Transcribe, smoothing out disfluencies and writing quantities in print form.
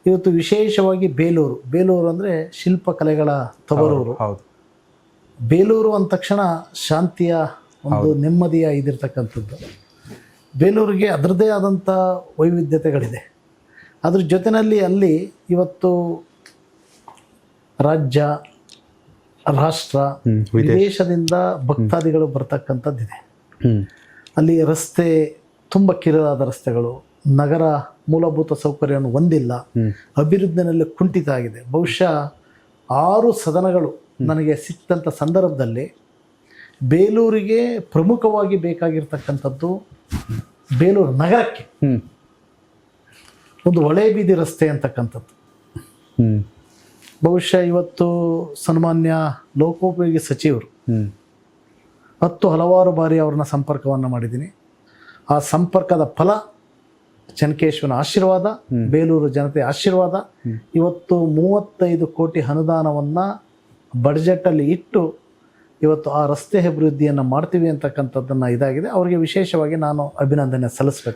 ಇವತ್ತು ವಿಶೇಷವಾಗಿ ಬೇಲೂರು ಅಂದರೆ ಶಿಲ್ಪಕಲೆಗಳ ತವರೂರು. ಹೌದು. ಬೇಲೂರು ಅಂದ ತಕ್ಷಣ ಶಾಂತಿಯ ಒಂದು ನೆಮ್ಮದಿಯ ಇದಿರ್ತಕ್ಕಂಥದ್ದು. ಬೇಲೂರಿಗೆ ಅದರದ್ದೇ ಆದಂಥ ವೈವಿಧ್ಯತೆಗಳಿದೆ. ಅದ್ರ ಜೊತೆಯಲ್ಲಿ ಅಲ್ಲಿ ಇವತ್ತು ರಾಜ್ಯ, ರಾಷ್ಟ್ರ, ವಿದೇಶದಿಂದ ಭಕ್ತಾದಿಗಳು ಬರ್ತಕ್ಕಂಥದ್ದಿದೆ. ಅಲ್ಲಿ ರಸ್ತೆ ತುಂಬ ಕಿರಿದಾದ ರಸ್ತೆಗಳು, ನಗರ ಮೂಲಭೂತ ಸೌಕರ್ಯವನ್ನು ಹೊಂದಿಲ್ಲ, ಅಭಿವೃದ್ಧಿನಲ್ಲಿ ಕುಂಠಿತ ಆಗಿದೆ. ಬಹುಶಃ 6 ಸದನಗಳು ನನಗೆ ಸಿಕ್ತಂಥ ಸಂದರ್ಭದಲ್ಲಿ ಬೇಲೂರಿಗೆ ಪ್ರಮುಖವಾಗಿ ಬೇಕಾಗಿರ್ತಕ್ಕಂಥದ್ದು ಬೇಲೂರು ನಗರಕ್ಕೆ ಒಂದು ಒಳೆ ಬೀದಿ ರಸ್ತೆ ಅಂತಕ್ಕಂಥದ್ದು. ಬಹುಶಃ ಇವತ್ತು ಸನ್ಮಾನ್ಯ ಲೋಕೋಪಯೋಗಿ ಸಚಿವರು ಹಲವಾರು ಬಾರಿ ಅವ್ರನ್ನ ಸಂಪರ್ಕವನ್ನು ಮಾಡಿದ್ದೀನಿ. ಆ ಸಂಪರ್ಕದ ಫಲ ಚೆನ್ನಕೇಶವನ ಆಶೀರ್ವಾದ, ಬೇಲೂರು ಜನತೆ ಆಶೀರ್ವಾದ. ಇವತ್ತು 35 ಕೋಟಿ ಅನುದಾನವನ್ನು ಬಡ್ಜೆಟಲ್ಲಿ ಇಟ್ಟು ಇವತ್ತು ಆ ರಸ್ತೆ ಅಭಿವೃದ್ಧಿಯನ್ನು ಮಾಡ್ತೀವಿ ಅಂತಕ್ಕಂಥದ್ದನ್ನು ಇದಾಗಿದೆ. ಅವರಿಗೆ ವಿಶೇಷವಾಗಿ ನಾನು ಅಭಿನಂದನೆ ಸಲ್ಲಿಸಬೇಕು.